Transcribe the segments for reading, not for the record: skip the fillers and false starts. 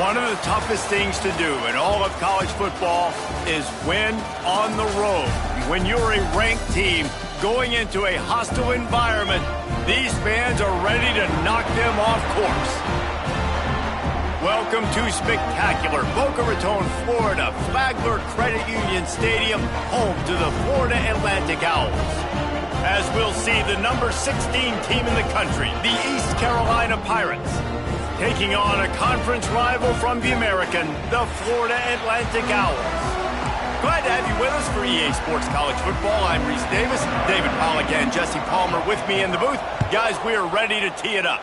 One of the toughest things to do in all of college football is win on the road. When you're a ranked team going into a hostile environment, these fans are ready to knock them off course. Welcome to spectacular Boca Raton, Florida, Flagler Credit Union Stadium, home to the Florida Atlantic Owls. As we'll see the number 16 team in the country, the East Carolina Pirates, taking on a conference rival from the American, the Florida Atlantic Owls. Glad to have you with us for EA Sports College Football. I'm Reese Davis, David Pollack and Jesse Palmer with me in the booth. Guys, we are ready to tee it up.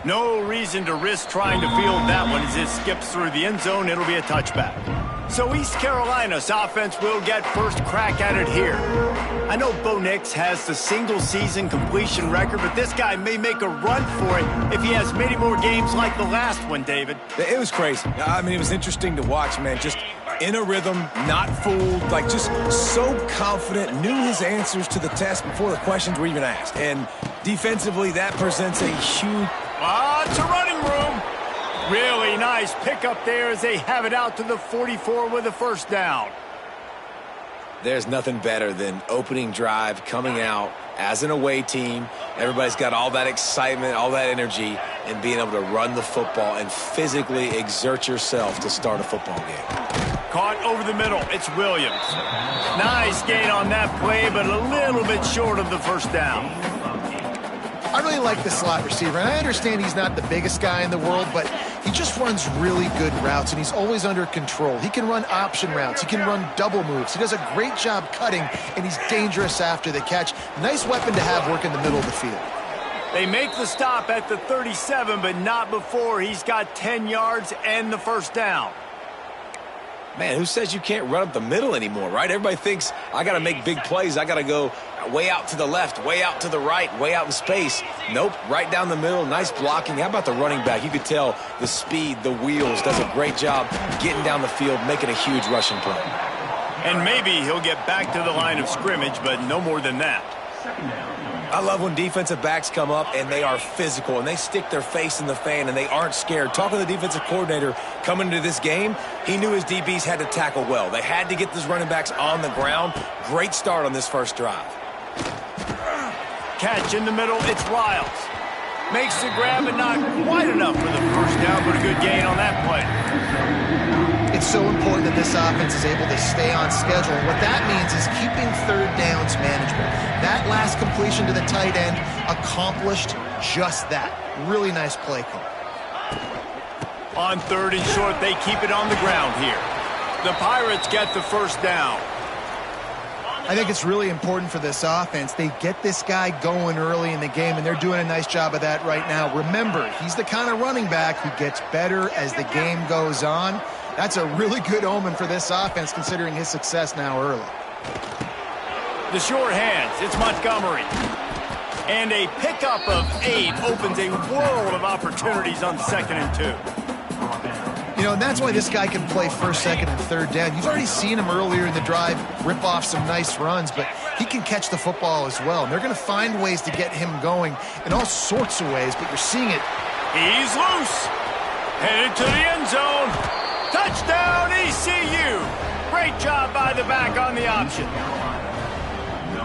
No reason to risk trying to field that one as it skips through the end zone. It'll be a touchback. So East Carolina's offense will get first crack at it here. I know Bo Nix has the single-season completion record, but this guy may make a run for it if he has many more games like the last one, David. It was crazy. I mean, it was interesting to watch, man. Just in a rhythm, not fooled, like just so confident, knew his answers to the test before the questions were even asked. And defensively, that presents a huge... It's a running room. Really nice pickup there as they have it out to the 44 with a first down. There's nothing better than opening drive, coming out as an away team. Everybody's got all that excitement, all that energy, and being able to run the football and physically exert yourself to start a football game. Caught over the middle. It's Williams. Nice gain on that play, but a little bit short of the first down. I really like the slot receiver, and I understand he's not the biggest guy in the world, but he just runs really good routes, and he's always under control. He can run option routes. He can run double moves. He does a great job cutting, and he's dangerous after the catch. Nice weapon to have work in the middle of the field. They make the stop at the 37, but not before he's got 10 yards and the first down. Man, who says you can't run up the middle anymore, right? Everybody thinks, I got to make big plays. I got to go way out to the left, way out to the right, way out in space. Nope, right down the middle, nice blocking. How about the running back? You could tell the speed, the wheels, does a great job getting down the field, making a huge rushing play. And maybe he'll get back to the line of scrimmage, but no more than that. I love when defensive backs come up and they are physical and they stick their face in the fan and they aren't scared. Talking to the defensive coordinator coming into this game, he knew his DBs had to tackle well. They had to get these running backs on the ground. Great start on this first drive. Catch in the middle, it's Riles. Makes the grab and not quite enough for the first down, but a good gain on that play. It's so important that this offense is able to stay on schedule. What that means is keeping third downs manageable. That last completion to the tight end accomplished just that. Really nice play call. On third and short, they keep it on the ground here. The Pirates get the first down. I think it's really important for this offense. They get this guy going early in the game, and they're doing a nice job of that right now. Remember, he's the kind of running back who gets better as the game goes on. That's a really good omen for this offense, considering his success now early. The short hands, it's Montgomery. And a pickup of 8 opens a world of opportunities on 2nd and 2. You know, and that's why this guy can play first, second, and third down. You've already seen him earlier in the drive rip off some nice runs, but he can catch the football as well. And they're going to find ways to get him going in all sorts of ways, but you're seeing it. He's loose. Headed to the end zone. Touchdown, ECU. Great job by the back on the option.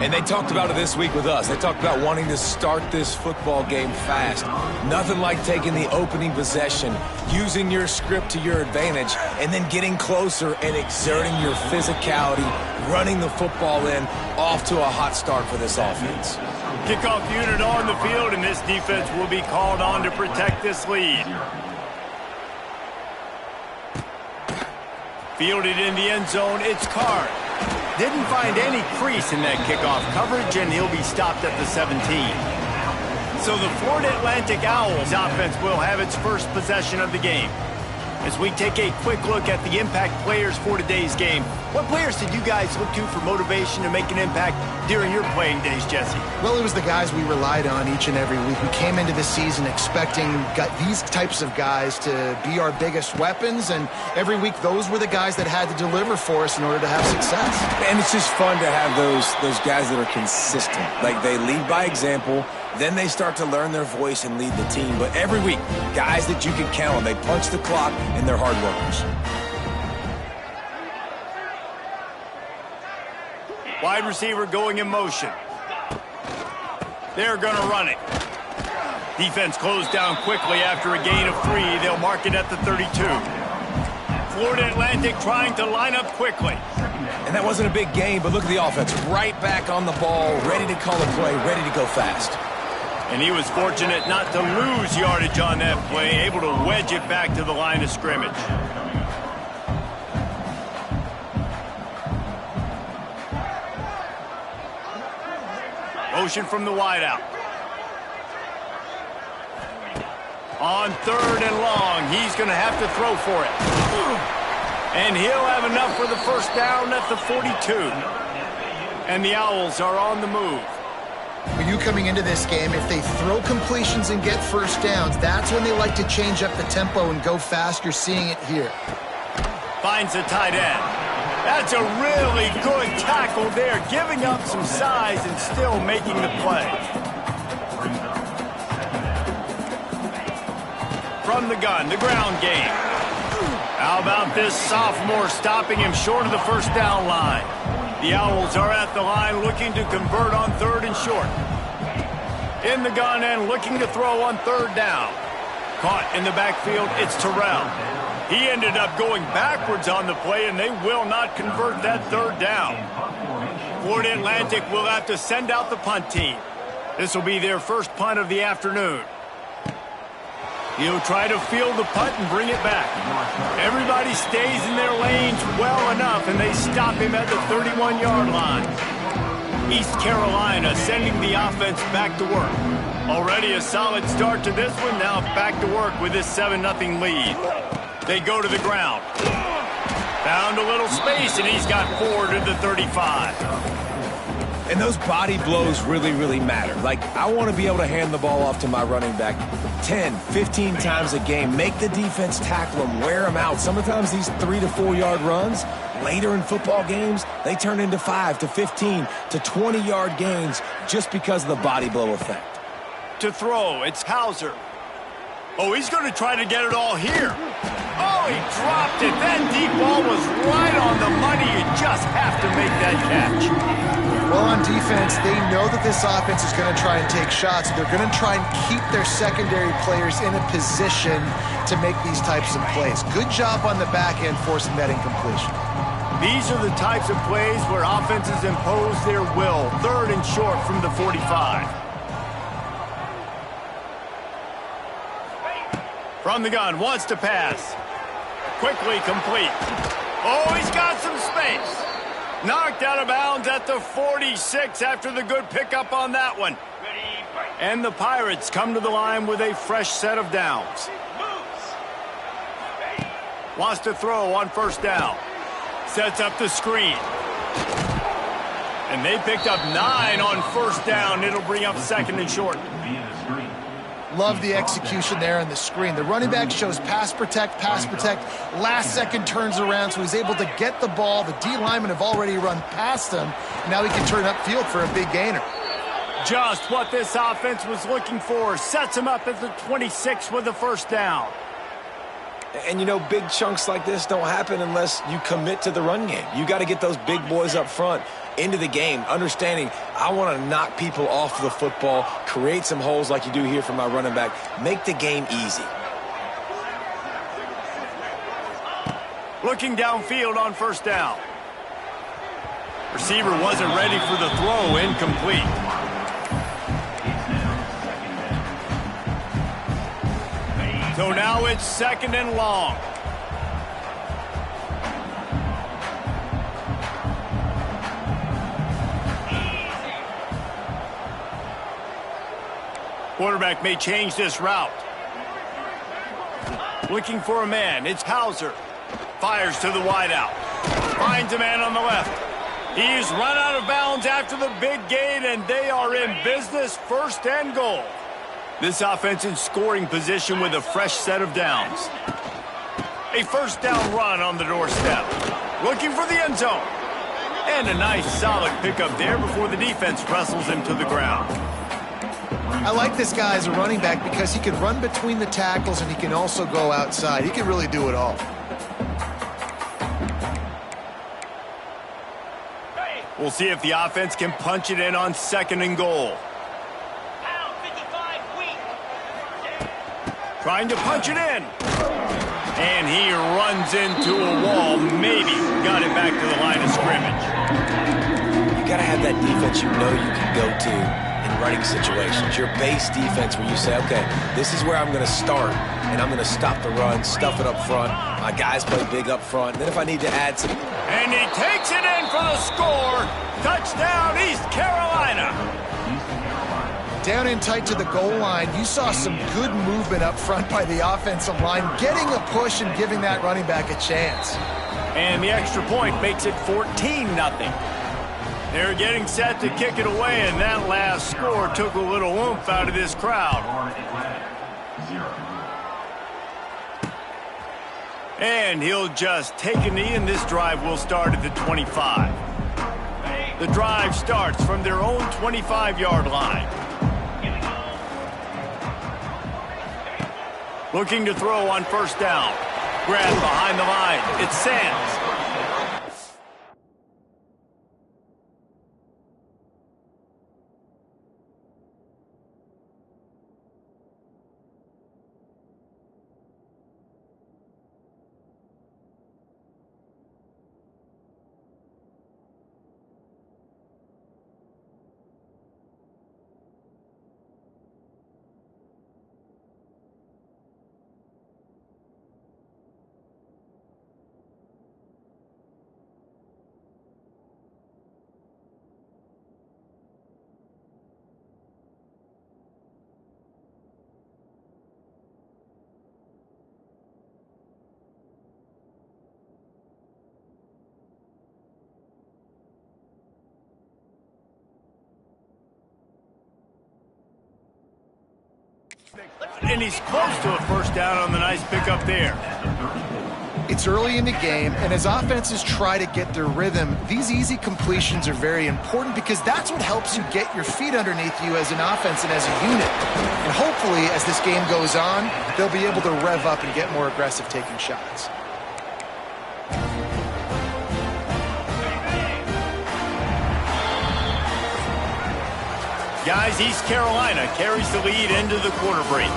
And they talked about it this week with us. They talked about wanting to start this football game fast. Nothing like taking the opening possession, using your script to your advantage, and then getting closer and exerting your physicality, running the football in, off to a hot start for this offense. Kickoff unit on the field, and this defense will be called on to protect this lead. Fielded in the end zone, it's Card. Didn't find any crease in that kickoff coverage, and he'll be stopped at the 17. So the Florida Atlantic Owls offense will have its first possession of the game. As we take a quick look at the impact players for today's game, what players did you guys look to for motivation to make an impact during your playing days, Jesse? Well, it was the guys we relied on each and every week. We came into the season expecting these types of guys to be our biggest weapons, and every week those were the guys that had to deliver for us in order to have success. And it's just fun to have those guys that are consistent. Like, they lead by example. Then they start to learn their voice and lead the team. But every week, guys that you can count on, they punch the clock and they're hard workers. Wide receiver going in motion. They're going to run it. Defense closed down quickly after a gain of 3. They'll mark it at the 32. Florida Atlantic trying to line up quickly. And that wasn't a big gain, but look at the offense. Right back on the ball, ready to call a play, ready to go fast. And he was fortunate not to lose yardage on that play, able to wedge it back to the line of scrimmage. Motion from the wideout. On 3rd and long, he's going to have to throw for it. And he'll have enough for the first down at the 42. And the Owls are on the move. For you coming into this game, if they throw completions and get first downs, that's when they like to change up the tempo and go fast. You're seeing it here. Finds the tight end. That's a really good tackle there, giving up some size and still making the play. From the gun, the ground game. How about this sophomore stopping him short of the first down line? The Owls are at the line looking to convert on 3rd and short. In the gun and looking to throw on 3rd down. Caught in the backfield, it's Terrell. He ended up going backwards on the play, and they will not convert that 3rd down. Florida Atlantic will have to send out the punt team. This will be their first punt of the afternoon. He'll try to field the punt and bring it back. Everybody stays in their lanes well enough, and they stop him at the 31-yard line. East Carolina sending the offense back to work. Already a solid start to this one. Now back to work with this 7-0 lead. They go to the ground. Found a little space, and he's got 4 to the 35. And those body blows really, really matter. Like, I want to be able to hand the ball off to my running back 10, 15 times a game. Make the defense tackle them, wear them out. Sometimes these 3 to 4 yard runs, later in football games, they turn into 5 to 15 to 20-yard gains just because of the body blow effect. To throw, it's Hauser. Oh, he's going to try to get it all here. Oh, he dropped it. That deep ball was right on the money. You just have to make that catch. Well, on defense, they know that this offense is going to try and take shots. They're going to try and keep their secondary players in a position to make these types of plays. Good job on the back end forcing that incompletion. These are the types of plays where offenses impose their will. 3rd and short from the 45. From the gun, wants to pass. Quickly complete. Oh, he's got some space. Knocked out of bounds at the 46 after the good pickup on that one. And the Pirates come to the line with a fresh set of downs. Wants to throw on 1st down. Sets up the screen. And they picked up 9 on 1st down. It'll bring up 2nd and short. Love the execution there on the screen. The running back shows pass protect, last second turns around, so he's able to get the ball. The D linemen have already run past him. Now he can turn upfield for a big gainer. Just what this offense was looking for. Sets him up at the 26 with the 1st down. And, you know, big chunks like this don't happen unless you commit to the run game. You got to get those big boys up front into the game, understanding I want to knock people off the football, create some holes like you do here for my running back, make the game easy. Looking downfield on 1st down. Receiver wasn't ready for the throw, incomplete. So now it's 2nd and long. Quarterback may change this route. Looking for a man. It's Hauser. Fires to the wideout. Finds a man on the left. He's run out of bounds after the big gain, and they are in business. 1st and goal. This offense in scoring position with a fresh set of downs. A 1st down run on the doorstep. Looking for the end zone. And a nice solid pickup there before the defense wrestles him to the ground. I like this guy as a running back because he can run between the tackles and he can also go outside. He can really do it all. We'll see if the offense can punch it in on 2nd and goal. Trying to punch it in. And he runs into a wall. Maybe got it back to the line of scrimmage. You got to have that defense you know you can go to in running situations. Your base defense where you say, okay, this is where I'm going to start, and I'm going to stop the run, stuff it up front. My guys play big up front. And then if I need to add some... And he takes it in for the score. Touchdown, East Carolina. Down in tight to the goal line, you saw some good movement up front by the offensive line, getting a push and giving that running back a chance. And the extra point makes it 14-0. They're getting set to kick it away, and that last score took a little oomph out of this crowd. And he'll just take a knee, and this drive will start at the 25. The drive starts from their own 25-yard line. Looking to throw on 1st down. Grab behind the line. It's Sands. And he's close to a 1st down on the nice pickup there. It's early in the game, and as offenses try to get their rhythm, these easy completions are very important because that's what helps you get your feet underneath you as an offense and as a unit. And hopefully, as this game goes on, they'll be able to rev up and get more aggressive taking shots. Guys, East Carolina carries the lead into the quarter break.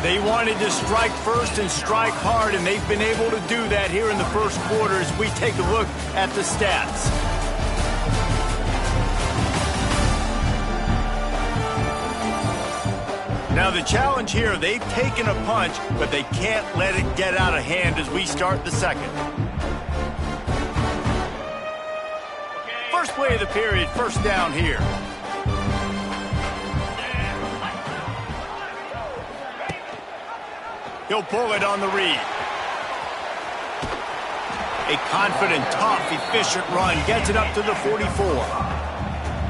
They wanted to strike first and strike hard, and they've been able to do that here in the 1st quarter as we take a look at the stats. Now the challenge here, they've taken a punch, but they can't let it get out of hand as we start the 2nd. First play of the period, 1st down here. He'll pull it on the read. A confident, tough, efficient run gets it up to the 44.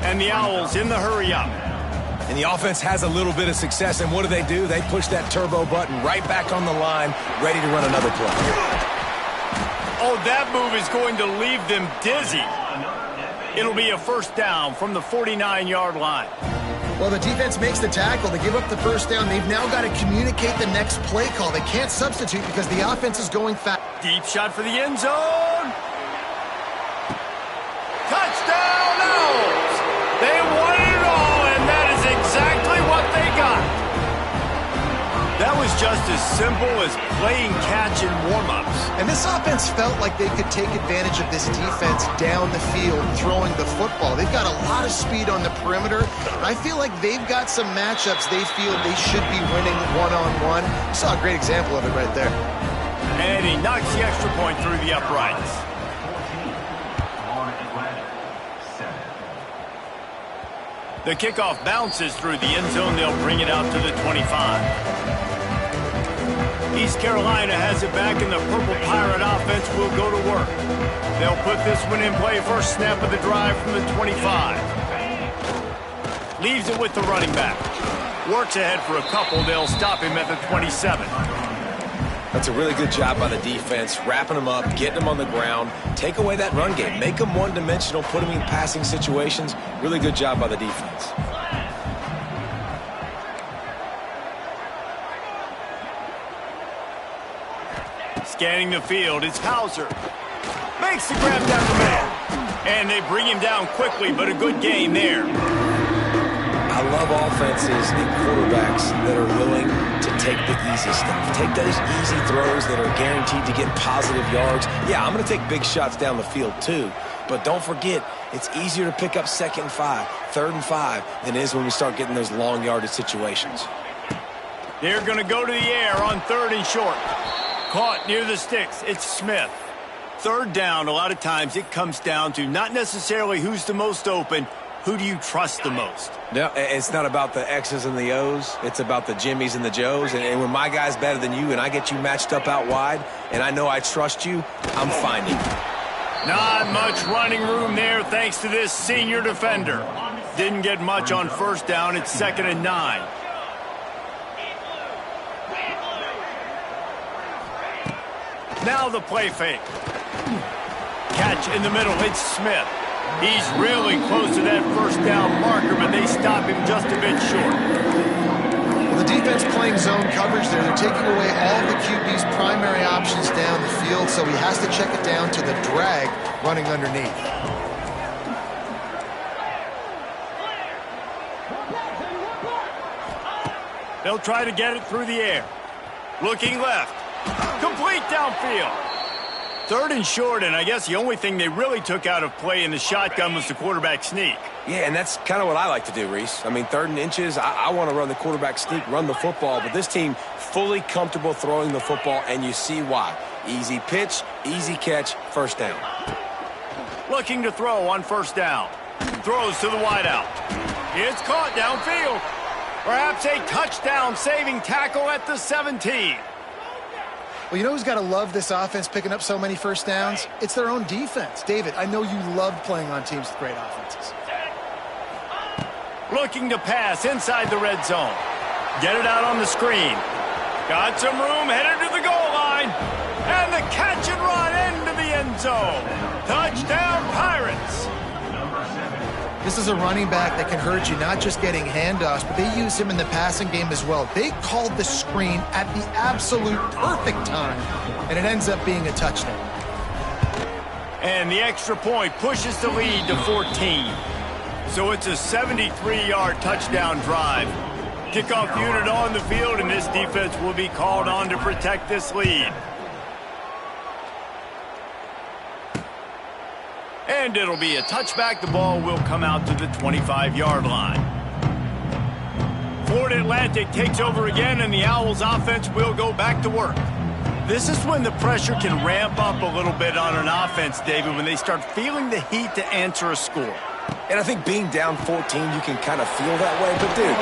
And the Owls in the hurry up. And the offense has a little bit of success, and what do? They push that turbo button right back on the line, ready to run another play. Oh, that move is going to leave them dizzy. It'll be a 1st down from the 49-yard line. Well, the defense makes the tackle. They give up the 1st down. They've now got to communicate the next play call. They can't substitute because the offense is going fast. Deep shot for the end zone. Touchdown, Owls! They wanted it all, and that is exactly what they got. That was just as simple as playing catch in warm-ups. And this offense felt like they could take advantage of this defense down the field, throwing the football. They've got a lot of speed on the perimeter. I feel like they've got some matchups they feel they should be winning one-on-one. You saw a great example of it right there. And he knocks the extra point through the uprights. The kickoff bounces through the end zone. They'll bring it out to the 25. East Carolina has it back, and the Purple Pirate offense will go to work. They'll put this one in play. 1st snap of the drive from the 25. Leaves it with the running back. Works ahead for a couple. They'll stop him at the 27. That's a really good job by the defense, wrapping them up, getting them on the ground, take away that run game, make them one-dimensional, put them in passing situations. Really good job by the defense. Scanning the field, it's Hauser. Makes the grab down the middle. And they bring him down quickly, but a good game there. I love offenses and quarterbacks that are willing to take the easy stuff. Take those easy throws that are guaranteed to get positive yards. Yeah, I'm going to take big shots down the field too. But don't forget, it's easier to pick up 2nd and 5, 3rd and 5 than it is when we start getting those long yardage situations. They're going to go to the air on 3rd and short. Caught near the sticks. It's Smith. 3rd down, a lot of times it comes down to not necessarily who's the most open, who do you trust the most? No, it's not about the X's and the O's. It's about the Jimmies and the Joes. And when my guy's better than you and I get you matched up out wide and I know I trust you, I'm finding you. Not much running room there thanks to this senior defender. Didn't get much on 1st down. It's 2nd and 9. Now the play fake. Catch in the middle. It's Smith. He's really close to that 1st down marker, but they stop him just a bit short. Well, the defense playing zone coverage there. They're taking away all the QB's primary options down the field, so he has to check it down to the drag running underneath. They'll try to get it through the air. Looking left. Complete downfield. 3rd and short, and I guess the only thing they really took out of play in the shotgun was the quarterback sneak. Yeah, and that's kind of what I like to do, Reese. I mean, 3rd and inches, I want to run the quarterback sneak, run the football, but this team fully comfortable throwing the football, and you see why. Easy pitch, easy catch, 1st down. Looking to throw on 1st down. Throws to the wideout. It's caught downfield. Perhaps a touchdown-saving tackle at the 17. Well, you know who's got to love this offense picking up so many 1st downs? It's their own defense. David, I know you love playing on teams with great offenses. Looking to pass inside the red zone. Get it out on the screen. Got some room, headed to the goal line. And the catch and run into the end zone. Touchdown, Pirates. This is a running back that can hurt you, not just getting handoffs, but they use him in the passing game as well. They called the screen at the absolute perfect time, and it ends up being a touchdown. And the extra point pushes the lead to 14. So it's a 73-yard touchdown drive. Kickoff unit on the field, and this defense will be called on to protect this lead. And it'll be a touchback. The ball will come out to the 25-yard line. Florida Atlantic takes over again, and the Owls offense will go back to work. This is when the pressure can ramp up a little bit on an offense, David, when they start feeling the heat to answer a score. And I think being down 14, you can kind of feel that way. But, dude,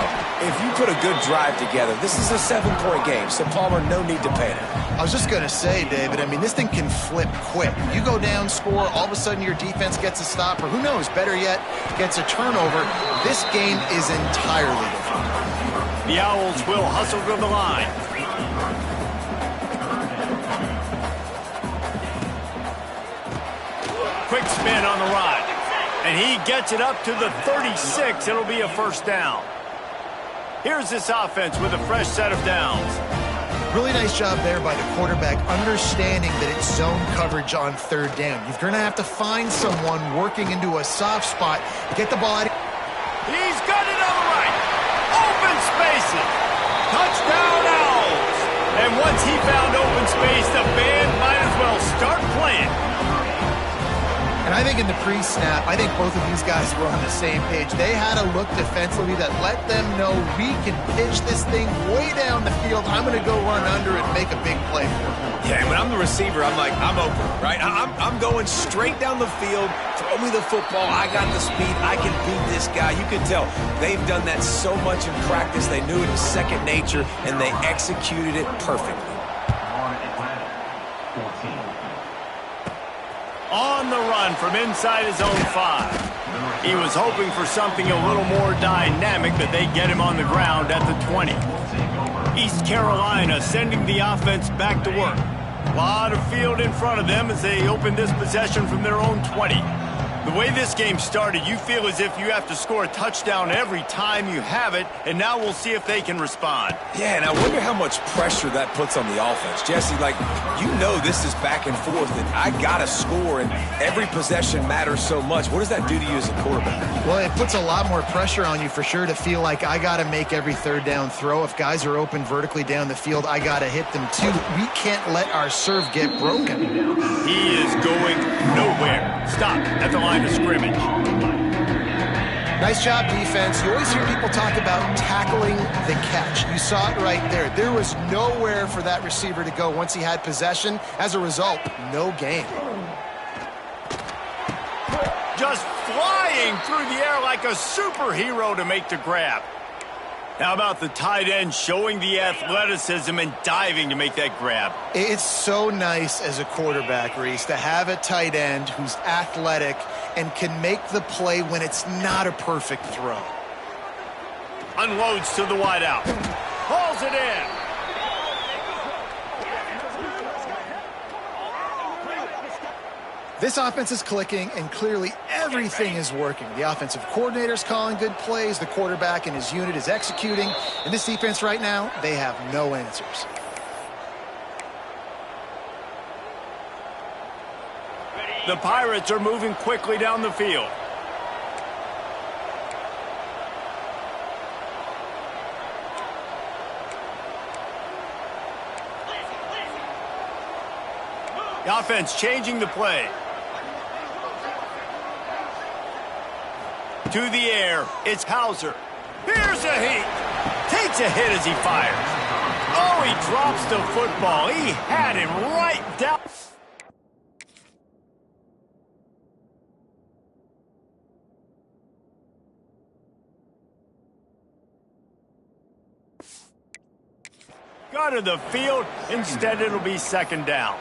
if you put a good drive together, this is a 7-point game, so, Palmer, no need to panic. I was just going to say, David, I mean, this thing can flip quick. You go down, score, all of a sudden your defense gets a stop, or who knows, better yet, gets a turnover. This game is entirely different. The Owls will hustle to the line. Quick spin on the ride. And he gets it up to the 36. It'll be a 1st down. Here's this offense with a fresh set of downs. Really nice job there by the quarterback, understanding that it's zone coverage on 3rd down. You're going to have to find someone working into a soft spot, get the ball out. He's got it on the right. Open spaces. Touchdown Owls. And once he found open space, the band might as well start playing. And I think in the pre-snap, I think both of these guys were on the same page. They had a look defensively that let them know we can pitch this thing way down the field. I'm going to go run under it and make a big play for it. Yeah, when I'm the receiver, I'm like, I'm open, right? I'm going straight down the field. Throw me the football. I got the speed. I can beat this guy. You can tell they've done that so much in practice. They knew it was second nature, and they executed it perfectly. On the run from inside his own 5. He was hoping for something a little more dynamic, but they get him on the ground at the 20. East Carolina sending the offense back to work. A lot of field in front of them as they open this possession from their own 20. The way this game started, you feel as if you have to score a touchdown every time you have it, and now we'll see if they can respond. Yeah, and I wonder how much pressure that puts on the offense. Jesse, like, you know this is back and forth, and I got to score, and every possession matters so much. What does that do to you as a quarterback? Well, it puts a lot more pressure on you for sure to feel like I got to make every third down throw. If guys are open vertically down the field, I got to hit them too. We can't let our serve get broken. He is going nowhere. Stop at the line of scrimmage. Nice job, defense. You always hear people talk about tackling the catch. You saw it right there. There was nowhere for that receiver to go once he had possession. As a result, no gain. Just flying through the air like a superhero to make the grab. How about the tight end showing the athleticism and diving to make that grab? It's so nice as a quarterback, Reese, to have a tight end who's athletic and can make the play when it's not a perfect throw. Unloads to the wideout. Hauls it in. This offense is clicking, and clearly everything is working. The offensive coordinator's calling good plays. The quarterback and his unit is executing. And this defense right now, they have no answers. The Pirates are moving quickly down the field. The offense changing the play. To the air, it's Hauser. Here's a heat. Takes a hit as he fires. Oh, he drops the football. He had him right down. Got to the field. Instead, it'll be second down.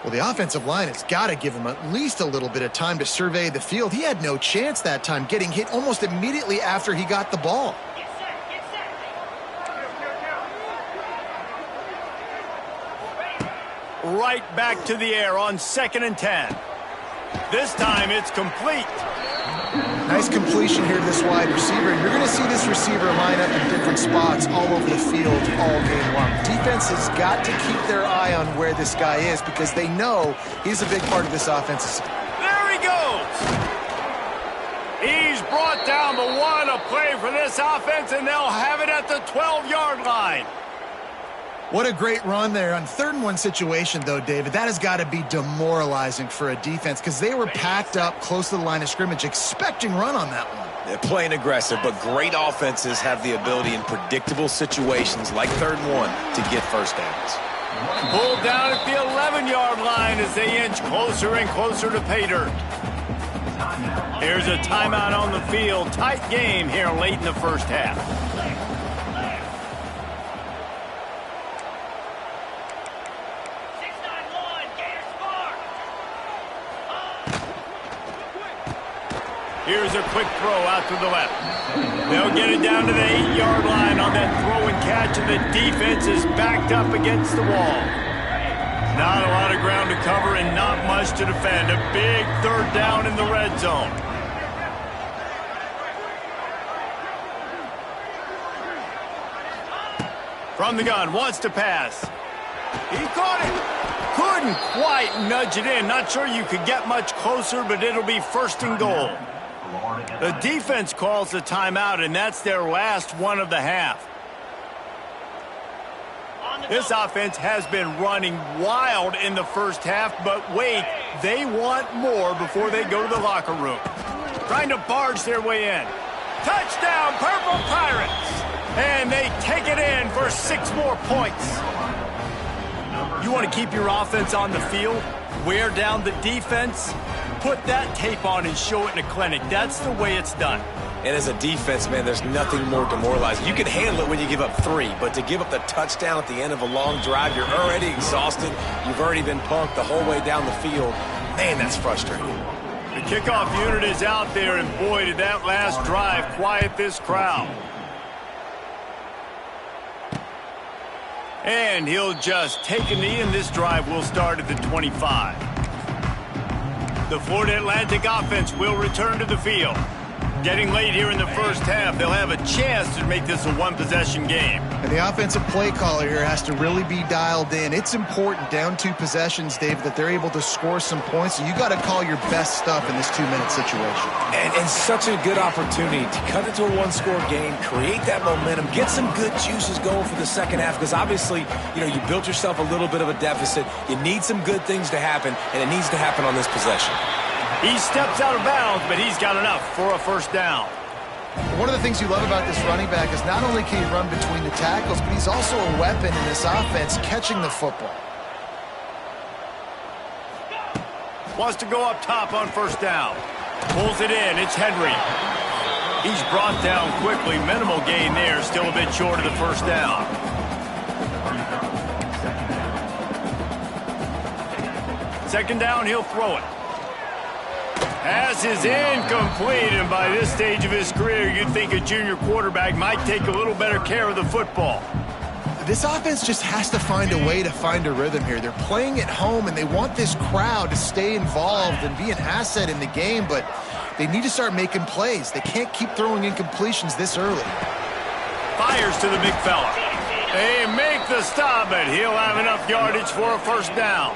Well, the offensive line has got to give him at least a little bit of time to survey the field. He had no chance that time, getting hit almost immediately after he got the ball. Right back to the air on 2nd and 10. This time it's complete. Nice completion here to this wide receiver. And you're going to see this receiver line up in different spots all over the field all game long. Defense has got to keep their eye on where this guy is because they know he's a big part of this offense. There he goes. He's brought down, but what a play for this offense, and they'll have it at the 12-yard line. What a great run there. On 3rd and 1 situation, though, David, that has got to be demoralizing for a defense because they were packed up close to the line of scrimmage, expecting run on that one. They're playing aggressive, but great offenses have the ability in predictable situations like 3rd and 1 to get first downs. Pulled down at the 11-yard line as they inch closer and closer to pay dirt. Here's a timeout on the field. Tight game here late in the first half. Here's a quick throw out to the left. They'll get it down to the 8-yard line on that throw and catch, and the defense is backed up against the wall. Not a lot of ground to cover and not much to defend. A big 3rd down in the red zone. From the gun, wants to pass. He caught it. Couldn't quite nudge it in. Not sure you could get much closer, but it'll be 1st and goal. The defense calls the timeout, and that's their last one of the half. This offense has been running wild in the first half, but wait, they want more before they go to the locker room. Trying to barge their way in. Touchdown, Purple Pirates! And they take it in for 6 more points. You want to keep your offense on the field? Wear down the defense? Put that tape on and show it in a clinic. That's the way it's done. And as a defense, man, there's nothing more demoralizing. You can handle it when you give up 3, but to give up the touchdown at the end of a long drive, you're already exhausted. You've already been punked the whole way down the field. Man, that's frustrating. The kickoff unit is out there, and boy, did that last drive quiet this crowd. And he'll just take a knee, and this drive will start at the 25. The Florida Atlantic offense will return to the field. Getting late here in the first half, they'll have a chance to make this a one-possession game. And the offensive play caller here has to really be dialed in. It's important, down 2 possessions, Dave, that they're able to score some points. So you got to call your best stuff in this 2-minute situation. And such a good opportunity to cut into a one-score game, create that momentum, get some good juices going for the second half, because obviously, you built yourself a little bit of a deficit. You need some good things to happen, and it needs to happen on this possession. He steps out of bounds, but he's got enough for a first down. One of the things you love about this running back is not only can he run between the tackles, but he's also a weapon in this offense catching the football. Wants to go up top on first down. Pulls it in. It's Henry. He's brought down quickly. Minimal gain there. Still a bit short of the first down. Second down, he'll throw it. Pass is incomplete, and by this stage of his career, you'd think a junior quarterback might take a little better care of the football. This offense just has to find a way to find a rhythm here. They're playing at home, and they want this crowd to stay involved and be an asset in the game, but they need to start making plays. They can't keep throwing incompletions this early. Fires to the big fella. They make the stop, but he'll have enough yardage for a first down.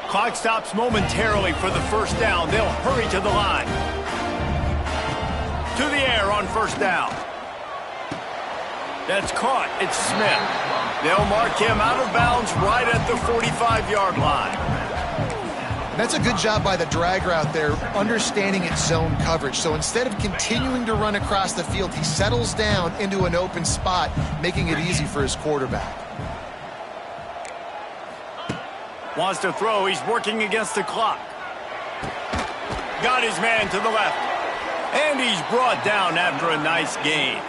Clock stops momentarily for the first down. They'll hurry to the line. To the air on first down. That's caught. It's Smith. They'll mark him out of bounds right at the 45-yard line. That's a good job by the drag route there, understanding its zone coverage. So instead of continuing to run across the field, he settles down into an open spot, making it easy for his quarterback. Wants to throw. He's working against the clock. Got his man to the left. And he's brought down after a nice gain.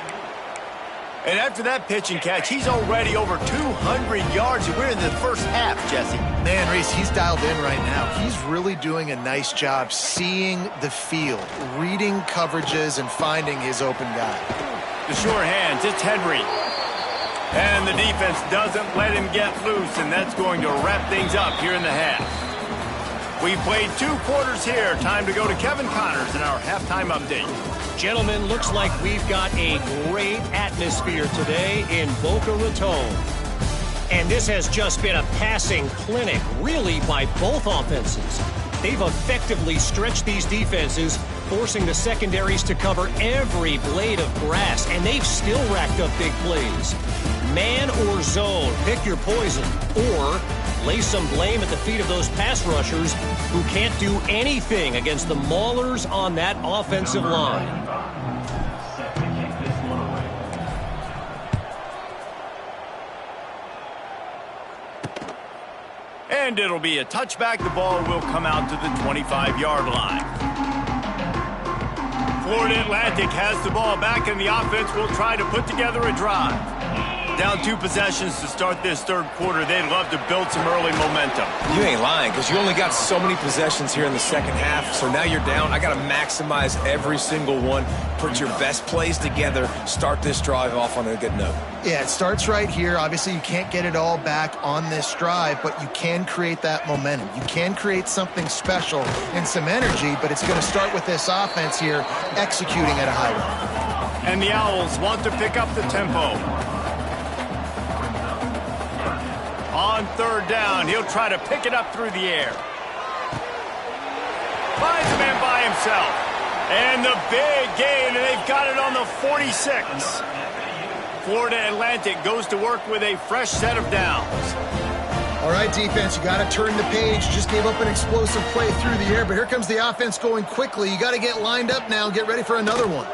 And after that pitch and catch, he's already over 200 yards. And we're in the first half, Jesse. Man, Reese, he's dialed in right now. He's really doing a nice job seeing the field, reading coverages, and finding his open guy. The sure hands. It's Henry. And the defense doesn't let him get loose, and that's going to wrap things up here in the half. We've played 2 quarters here. Time to go to Kevin Connors in our halftime update. Gentlemen, looks like we've got a great atmosphere today in Boca Raton. And this has just been a passing clinic, really, by both offenses. They've effectively stretched these defenses, forcing the secondaries to cover every blade of grass, and they've still racked up big plays. Man or zone, pick your poison, or lay some blame at the feet of those pass rushers who can't do anything against the maulers on that offensive line. And it'll be a touchback. The ball will come out to the 25-yard line. Florida Atlantic has the ball back, and the offense will try to put together a drive. Down 2 possessions to start this third quarter. They'd love to build some early momentum. You ain't lying, because you only got so many possessions here in the second half, so now you're down. I got to maximize every single one, put your best plays together, start this drive off on a good note. Yeah, it starts right here. Obviously, you can't get it all back on this drive, but you can create that momentum. You can create something special and some energy, but it's going to start with this offense here executing at a high level. And the Owls want to pick up the tempo. On third down, he'll try to pick it up through the air. Finds a man by himself. And the big gain, and they've got it on the 46. Florida Atlantic goes to work with a fresh set of downs. All right, defense, you got to turn the page. Just gave up an explosive play through the air, but here comes the offense going quickly. You got to get lined up now and get ready for another one.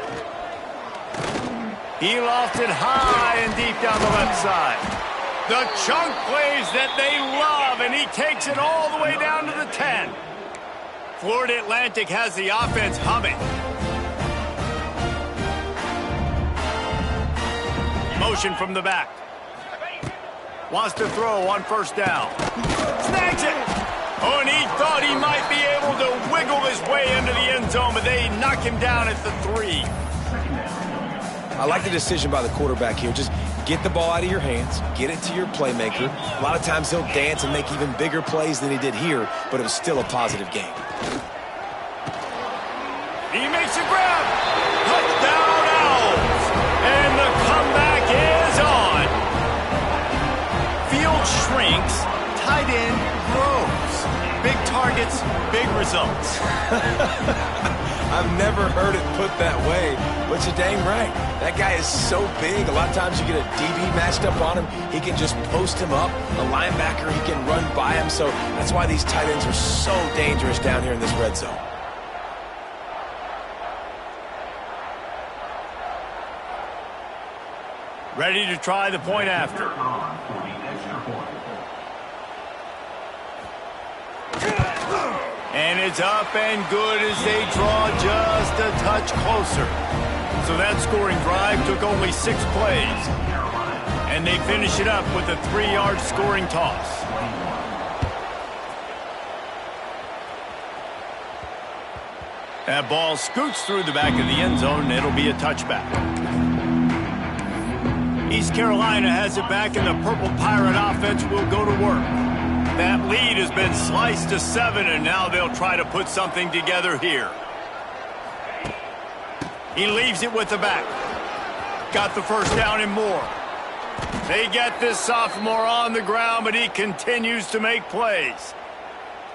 He lofted it high and deep down the left side. The chunk plays that they love, and he takes it all the way down to the 10. Florida Atlantic has the offense humming. Motion from the back. Wants to throw on first down. Snags it! Oh, and he thought he might be able to wiggle his way into the end zone, but they knock him down at the 3. I like the decision by the quarterback here. Just get the ball out of your hands, get it to your playmaker. A lot of times he'll dance and make even bigger plays than he did here, but it was still a positive game. He makes a grab. Touchdown, Owls. And the comeback is on. Field shrinks, tight end grows. Big targets, big results. I've never heard it put that way, but you're dang right. That guy is so big. A lot of times you get a DB matched up on him. He can just post him up. A linebacker, he can run by him. So that's why these tight ends are so dangerous down here in this red zone. Ready to try the point after. And it's up and good as they draw just a touch closer. So that scoring drive took only 6 plays. And they finish it up with a 3-yard scoring toss. That ball scoots through the back of the end zone, and it'll be a touchback. East Carolina has it back, and the Purple Pirate offense will go to work. That lead has been sliced to 7, and now they'll try to put something together here. He leaves it with the back. Got the first down and more. They get this sophomore on the ground, but he continues to make plays.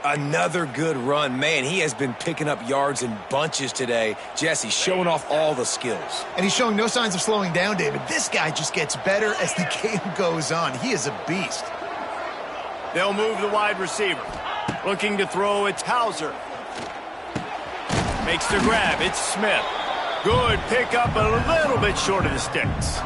Another good run. Man, he has been picking up yards in bunches today. Jesse showing off all the skills. And he's showing no signs of slowing down, David. This guy just gets better as the game goes on. He is a beast. They'll move the wide receiver. Looking to throw, it's Hauser. Makes the grab, it's Smith. Good pickup, a little bit short of the sticks.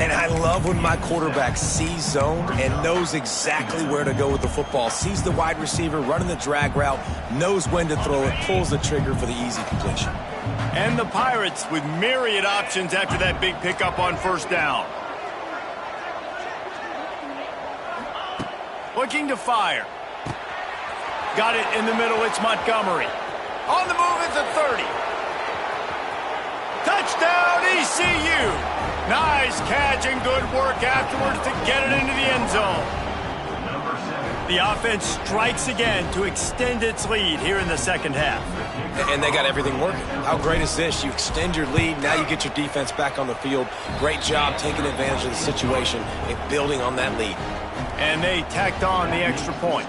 And I love when my quarterback sees zone and knows exactly where to go with the football. Sees the wide receiver running the drag route, knows when to throw it, pulls the trigger for the easy completion. And the Pirates with myriad options after that big pickup on first down. Looking to fire. Got it in the middle, it's Montgomery. On the move, it's a 30. Touchdown, ECU! Nice catch and good work afterwards to get it into the end zone. The offense strikes again to extend its lead here in the second half. And they got everything working. How great is this? You extend your lead, now you get your defense back on the field. Great job taking advantage of the situation and building on that lead. And they tacked on the extra point.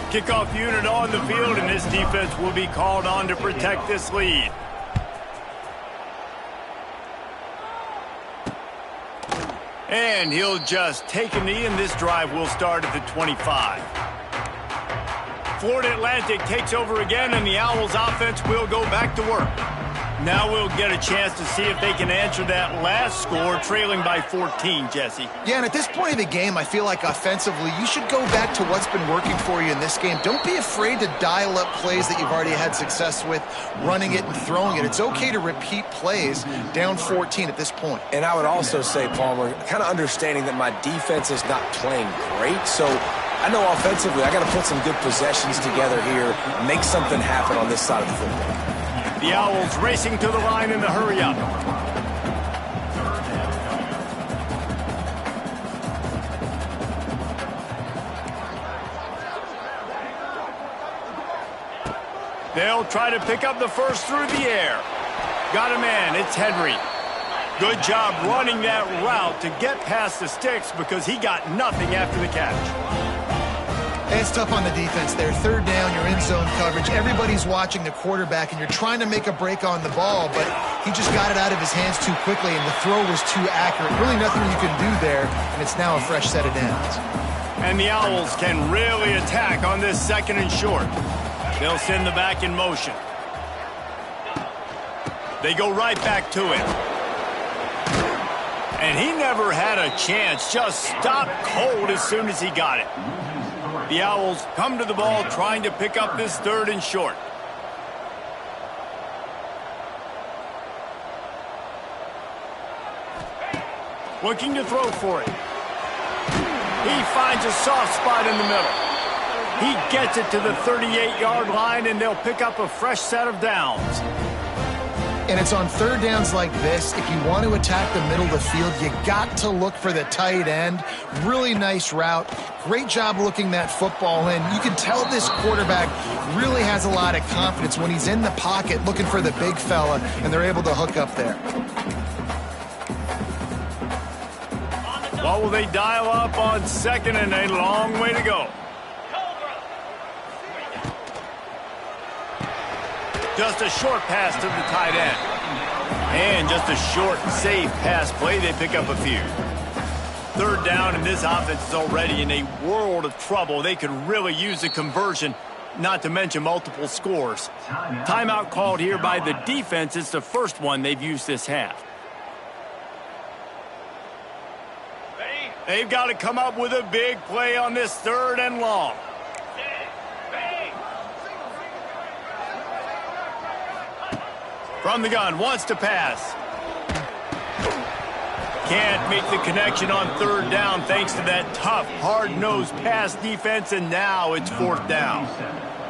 Kickoff unit on the field, and this defense will be called on to protect this lead. And he'll just take a knee, and this drive will start at the 25. Florida Atlantic takes over again, and the Owls offense will go back to work. Now we'll get a chance to see if they can answer that last score, trailing by 14, Jesse. Yeah, and at this point of the game, I feel like offensively, you should go back to what's been working for you in this game. Don't be afraid to dial up plays that you've already had success with, running it and throwing it. It's okay to repeat plays down 14 at this point. And I would also say, Palmer, kind of understanding that my defense is not playing great, so I know offensively I got to put some good possessions together here, make something happen on this side of the football. The Owls racing to the line in the hurry-up. They'll try to pick up the first through the air. Got a man, it's Henry. Good job running that route to get past the sticks because he got nothing after the catch. It's tough on the defense there. Third down, you're in zone coverage. Everybody's watching the quarterback, and you're trying to make a break on the ball, but he just got it out of his hands too quickly, and the throw was too accurate. Really nothing you can do there, and it's now a fresh set of downs. And the Owls can really attack on this second and short. They'll send the back in motion. They go right back to it. And he never had a chance, just stopped cold as soon as he got it. The Owls come to the ball trying to pick up this third and short. Looking to throw for it. He finds a soft spot in the middle. He gets it to the 38-yard line, and they'll pick up a fresh set of downs. And it's on third downs like this, if you want to attack the middle of the field, you got to look for the tight end. Really nice route. Great job looking that football in. You can tell this quarterback really has a lot of confidence when he's in the pocket looking for the big fella, and they're able to hook up there. What will they dial up on second, and a long way to go? Just a short pass to the tight end. And just a short, safe pass play. They pick up a few. Third down, and this offense is already in a world of trouble. They could really use a conversion, not to mention multiple scores. Timeout called here by the defense. It's the first one they've used this half. They've got to come up with a big play on this third and long. From the gun, wants to pass. Can't make the connection on third down thanks to that tough, hard-nosed pass defense, and now it's fourth down.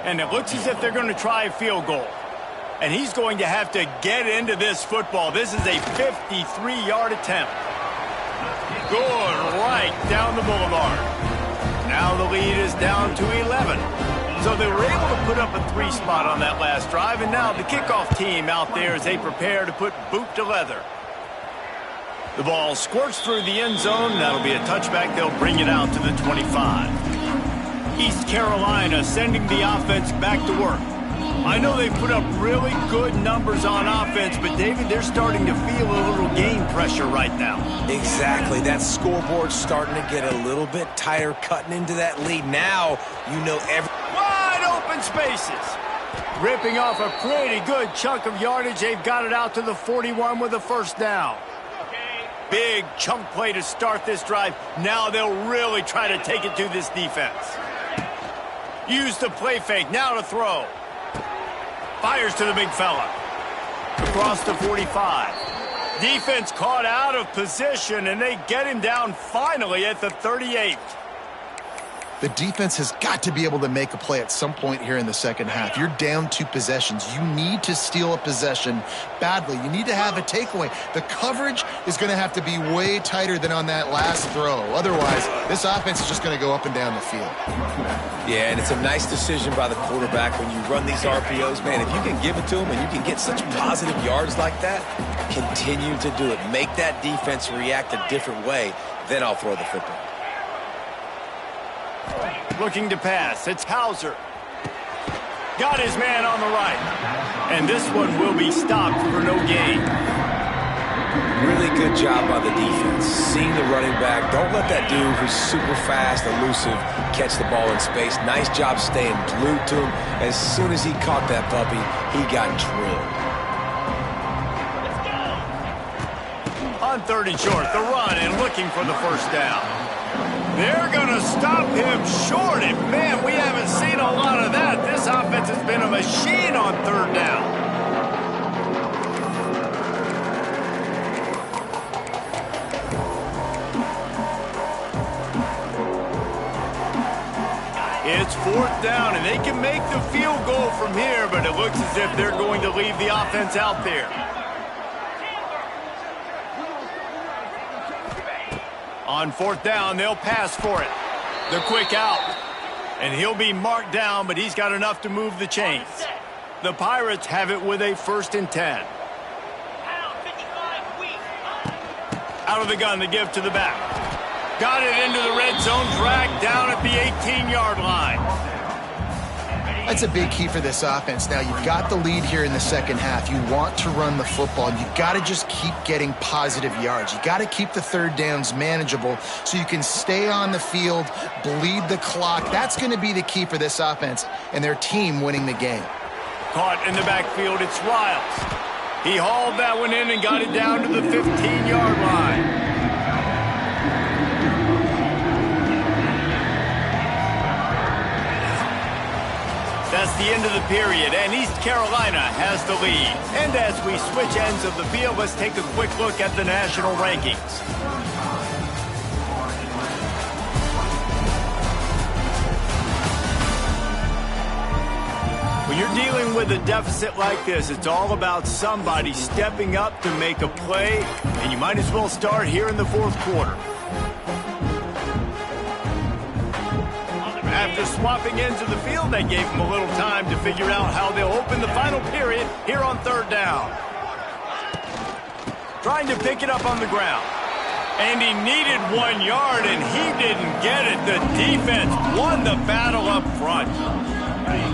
And it looks as if they're going to try a field goal. And he's going to have to get into this football. This is a 53-yard attempt. Good right down the boulevard. Now the lead is down to 11. So they were able to put up a 3 spot on that last drive, and now the kickoff team out there as they prepare to put boot to leather. The ball squirts through the end zone. That'll be a touchback. They'll bring it out to the 25. East Carolina sending the offense back to work. I know they've put up really good numbers on offense, but, David, they're starting to feel a little game pressure right now. Exactly. That scoreboard's starting to get a little bit tighter, cutting into that lead. Now you know wide open spaces. Ripping off a pretty good chunk of yardage. They've got it out to the 41 with a first down. Big chunk play to start this drive. Now they'll really try to take it to this defense. Use the play fake. Now to throw. Fires to the big fella. Across the 45. Defense caught out of position, and they get him down finally at the 38. The defense has got to be able to make a play at some point here in the second half. You're down 2 possessions. You need to steal a possession badly. You need to have a takeaway. The coverage is going to have to be way tighter than on that last throw. Otherwise, this offense is just going to go up and down the field. Yeah, and it's a nice decision by the quarterback when you run these RPOs. Man, if you can give it to them and you can get such positive yards like that, continue to do it. Make that defense react a different way. Then I'll throw the football. Looking to pass. It's Hauser. Got his man on the right. And this one will be stopped for no gain. Really good job by the defense. Seeing the running back. Don't let that dude who's super fast, elusive, catch the ball in space. Nice job staying glued to him. As soon as he caught that puppy, he got drilled. On third and short, the run and looking for the first down. They're going to stop him short, and man, we haven't seen a lot of that. This offense has been a machine on third down. It's fourth down, and they can make the field goal from here, but it looks as if they're going to leave the offense out there. On fourth down, they'll pass for it. They're quick out. And he'll be marked down, but he's got enough to move the chains. The Pirates have it with a 1st and 10. Out of the gun, the give to the back. Got it into the red zone, dragged down at the 18-yard line. That's a big key for this offense. Now, you've got the lead here in the second half. You want to run the football. You've got to just keep getting positive yards. You've got to keep the third downs manageable so you can stay on the field, bleed the clock. That's going to be the key for this offense and their team winning the game. Caught in the backfield, it's Riles. He hauled that one in and got it down to the 15-yard line. That's the end of the period, and East Carolina has the lead. And as we switch ends of the field, let's take a quick look at the national rankings. When you're dealing with a deficit like this, it's all about somebody stepping up to make a play, and you might as well start here in the fourth quarter. After swapping ends of the field, that gave them a little time to figure out how they'll open the final period here on third down. Trying to pick it up on the ground. And he needed 1 yard, and he didn't get it. The defense won the battle up front.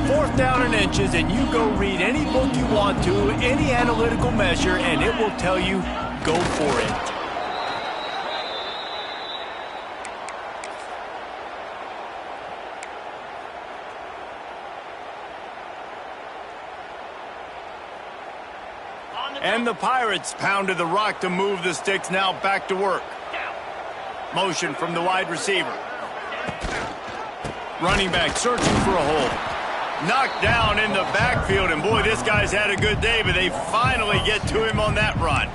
Fourth down and inches, and you go read any book you want to, any analytical measure, and it will tell you, go for it. And the Pirates pounded the rock to move the sticks, now back to work. Motion from the wide receiver. Running back searching for a hole. Knocked down in the backfield, and boy, this guy's had a good day, but they finally get to him on that run.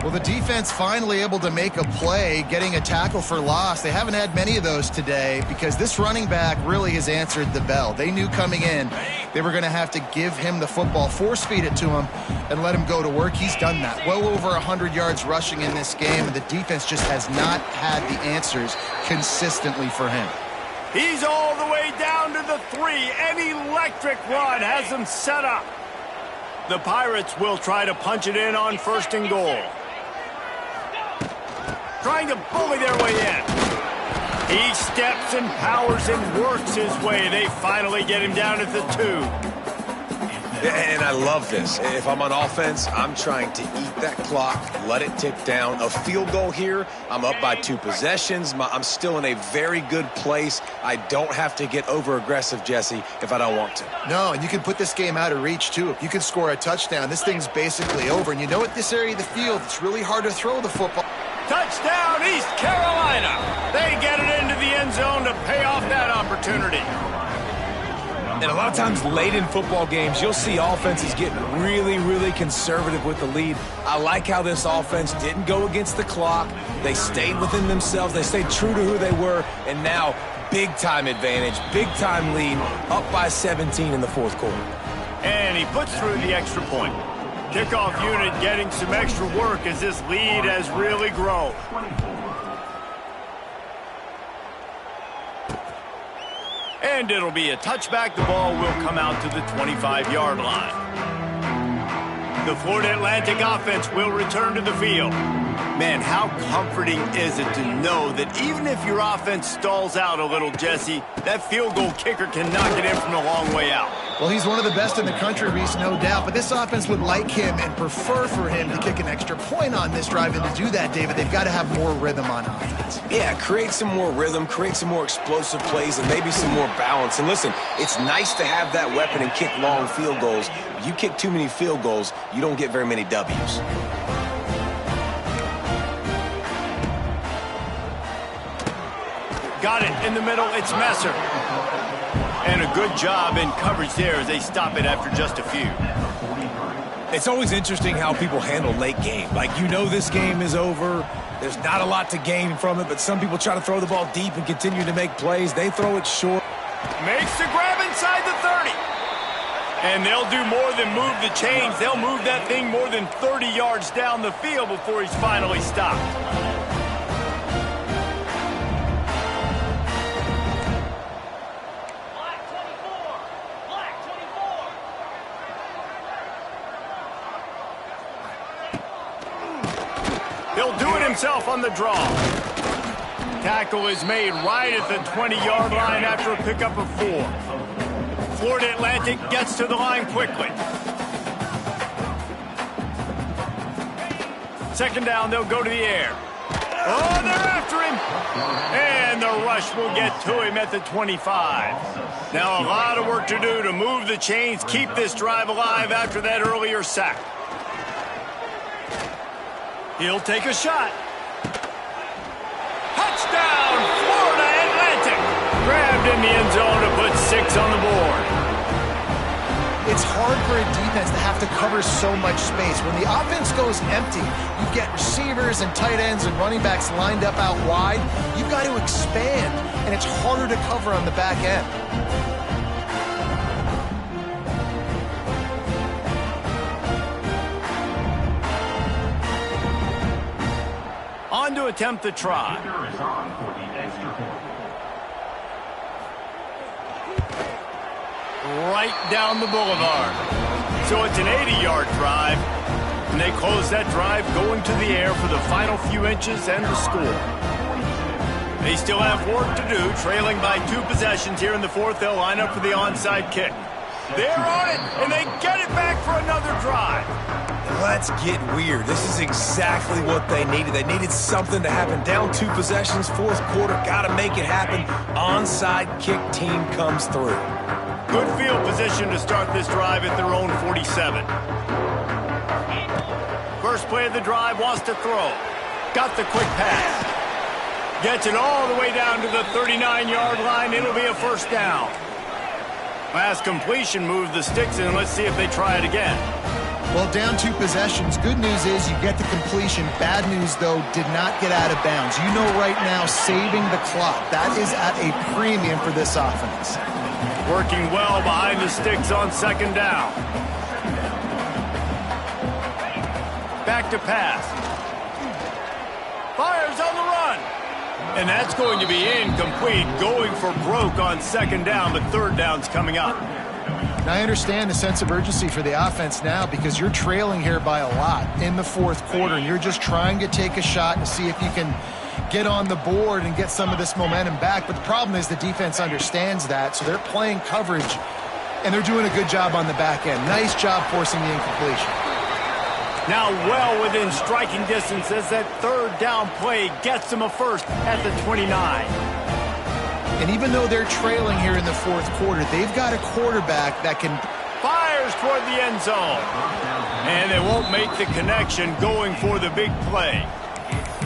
Well, the defense finally able to make a play, getting a tackle for loss. They haven't had many of those today because this running back really has answered the bell. They knew coming in they were going to have to give him the football, force feed it to him, and let him go to work. He's done that. Well over 100 yards rushing in this game, and the defense just has not had the answers consistently for him. He's all the way down to the 3. An electric run has him set up. The Pirates will try to punch it in on first and goal. Trying to bully their way in. He steps and powers and works his way. They finally get him down at the 2. And I love this. If I'm on offense, I'm trying to eat that clock, let it tick down. A field goal here, I'm up by 2 possessions. I'm still in a very good place. I don't have to get over-aggressive, Jesse, if I don't want to. No, and you can put this game out of reach, too. If you can score a touchdown, this thing's basically over. And you know, at this area of the field, it's really hard to throw the football. Touchdown, East Carolina. They get it into the end zone to pay off that opportunity. And a lot of times late in football games, you'll see offenses get really, really conservative with the lead. I like how this offense didn't go against the clock. They stayed within themselves. They stayed true to who they were. And now, big-time advantage, big-time lead, up by 17 in the fourth quarter. And he puts through the extra point. Kickoff unit getting some extra work as this lead has really grown. And it'll be a touchback. The ball will come out to the 25-yard line. The Florida Atlantic offense will return to the field. Man, how comforting is it to know that even if your offense stalls out a little, Jesse, that field goal kicker can knock it in from a long way out. Well, he's one of the best in the country, Reese, no doubt. But this offense would like him and prefer for him to kick an extra point on this drive. And to do that, David, they've got to have more rhythm on offense. Yeah, create some more rhythm, create some more explosive plays, and maybe some more balance. And listen, it's nice to have that weapon and kick long field goals. If you kick too many field goals, you don't get very many W's. Got it in the middle. It's Messer. And a good job in coverage there as they stop it after just a few. It's always interesting how people handle late game. Like, you know this game is over. There's not a lot to gain from it, but some people try to throw the ball deep and continue to make plays. They throw it short. Makes the grab inside the 30. And they'll do more than move the chains. They'll move that thing more than 30 yards down the field before he's finally stopped. He'll do it himself on the draw. Tackle is made right at the 20-yard line after a pickup of 4. Florida Atlantic gets to the line quickly. Second down, they'll go to the air. Oh, they're after him. And the rush will get to him at the 25. Now a lot of work to do to move the chains, keep this drive alive after that earlier sack. He'll take a shot. Touchdown, Florida Atlantic. Grabbed in the end zone to put 6 on the board. It's hard for a defense to have to cover so much space. When the offense goes empty, you get receivers and tight ends and running backs lined up out wide. You've got to expand, and it's harder to cover on the back end. to attempt the try. Right down the boulevard. So it's an 80-yard drive, and they close that drive going to the air for the final few inches and the score. They still have work to do, trailing by 2 possessions here in the fourth. They'll line up for the onside kick. They're on it, and they get it back for another drive. Let's get weird. This is exactly what they needed. They needed something to happen. Down 2 possessions, fourth quarter, got to make it happen. Onside kick team comes through. Good field position to start this drive at their own 47. First play of the drive, wants to throw. Got the quick pass. Gets it all the way down to the 39-yard line. It'll be a first down. Last completion moved the sticks in. Let's see if they try it again. Well, down 2 possessions. Good news is you get the completion. Bad news, though, did not get out of bounds. You know right now, saving the clock. That is at a premium for this offense. Working well behind the sticks on second down. Back to pass. Fires on the run. And that's going to be incomplete. Going for broke on second down, but third down's coming up. Now, I understand the sense of urgency for the offense now because you're trailing here by a lot in the fourth quarter, and you're just trying to take a shot to see if you can get on the board and get some of this momentum back. But the problem is the defense understands that, so they're playing coverage, and they're doing a good job on the back end. Nice job forcing the incompletion. Now well within striking distance as that third down play gets them a first at the 29. And even though they're trailing here in the fourth quarter, they've got a quarterback that can... Fires toward the end zone. And they won't make the connection going for the big play.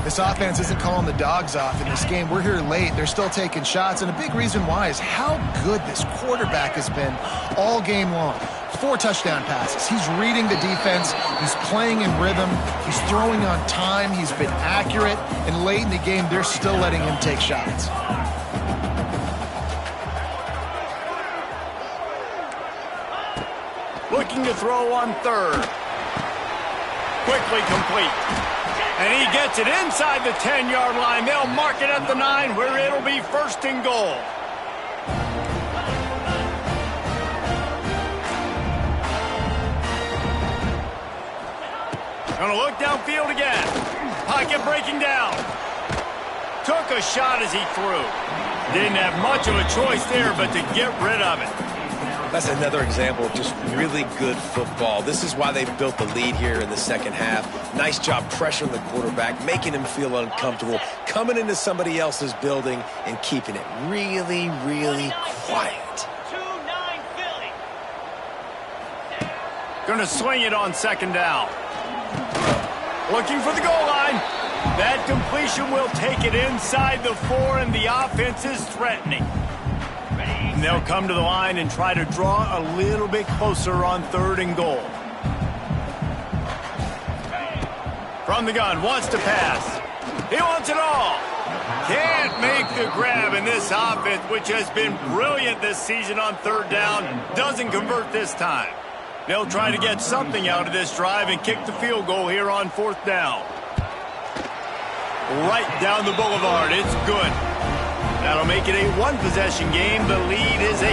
This offense isn't calling the dogs off in this game. We're here late. They're still taking shots. And a big reason why is how good this quarterback has been all game long. 4 touchdown passes. He's reading the defense. He's playing in rhythm. He's throwing on time. He's been accurate. And late in the game, they're still letting him take shots. Looking to throw on third. Quickly complete. And he gets it inside the 10-yard line. They'll mark it at the 9 where it'll be first and goal. Gonna look downfield again. Pocket breaking down. Took a shot as he threw. Didn't have much of a choice there, but to get rid of it. That's another example of just really good football. This is why they've built the lead here in the second half. Nice job pressuring the quarterback, making him feel uncomfortable, coming into somebody else's building and keeping it really, really quiet. Gonna swing it on second down. Looking for the goal line. That completion will take it inside the 4, and the offense is threatening. And they'll come to the line and try to draw a little bit closer on third and goal. From the gun, wants to pass. He wants it all. Can't make the grab, and this offense, which has been brilliant this season on third down, doesn't convert this time. They'll try to get something out of this drive and kick the field goal here on fourth down. Right down the boulevard. It's good. That'll make it a 1-possession game. The lead is 8.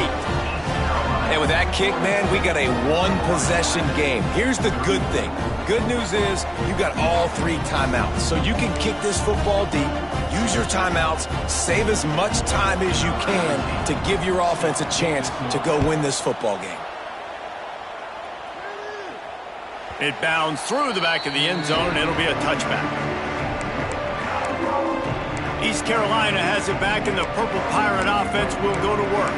And with that kick, man, we got a 1-possession game. Here's the good thing. Good news is you got all 3 timeouts. So you can kick this football deep, use your timeouts, save as much time as you can to give your offense a chance to go win this football game. It bounds through the back of the end zone. It'll be a touchback. East Carolina has it back, and the Purple Pirate offense will go to work.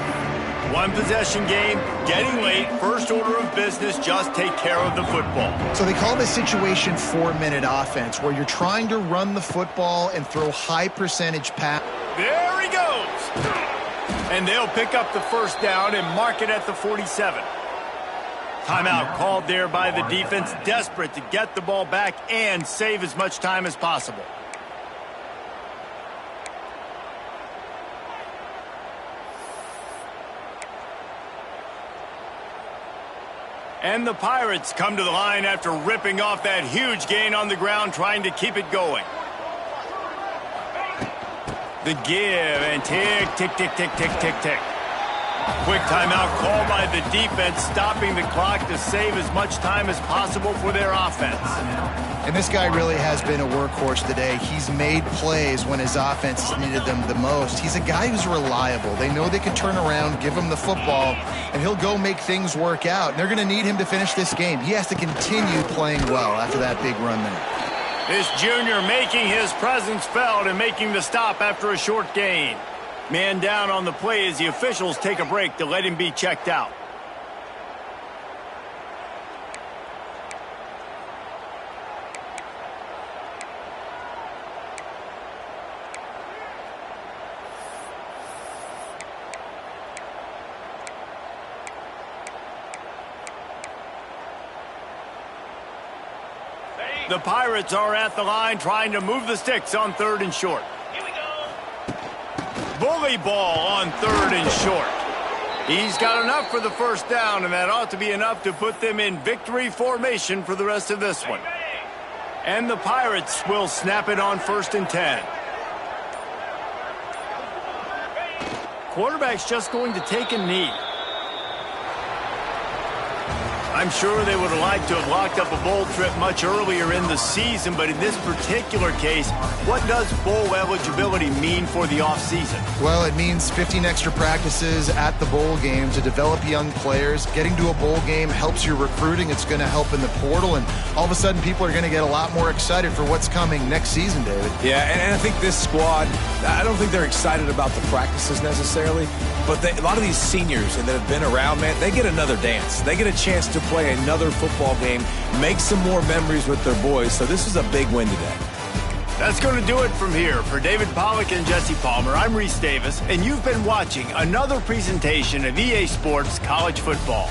1-possession game, getting late, first order of business, just take care of the football. So they call this situation 4-minute offense, where you're trying to run the football and throw high-percentage pass. There he goes! And they'll pick up the first down and mark it at the 47. Timeout called there by the defense, desperate to get the ball back and save as much time as possible. And the Pirates come to the line after ripping off that huge gain on the ground, trying to keep it going. The give, and tick, tick, tick, tick, tick, tick, tick. Quick timeout called by the defense, stopping the clock to save as much time as possible for their offense. And this guy really has been a workhorse today. He's made plays when his offense has needed them the most. He's a guy who's reliable. They know they can turn around, give him the football, and he'll go make things work out. And they're going to need him to finish this game. He has to continue playing well after that big run there. This junior making his presence felt and making the stop after a short gain. Man down on the play as the officials take a break to let him be checked out. The Pirates are at the line trying to move the sticks on 3rd and short. Here we go. Bully ball on 3rd and short. He's got enough for the first down, and that ought to be enough to put them in victory formation for the rest of this one. And the Pirates will snap it on 1st and 10. Quarterback's just going to take a knee. I'm sure they would have liked to have locked up a bowl trip much earlier in the season, but in this particular case, what does bowl eligibility mean for the offseason? Well, it means 15 extra practices at the bowl game to develop young players. Getting to a bowl game helps your recruiting. It's going to help in the portal, and all of a sudden people are going to get a lot more excited for what's coming next season, David. Yeah, and I think this squad, I don't think they're excited about the practices necessarily, but a lot of these seniors that have been around, man, they get another dance. They get a chance to play another football game, make some more memories with their boys. So this is a big win today. That's going to do it from here. For David Pollack and Jesse Palmer, I'm Reese Davis, and you've been watching another presentation of EA Sports College Football.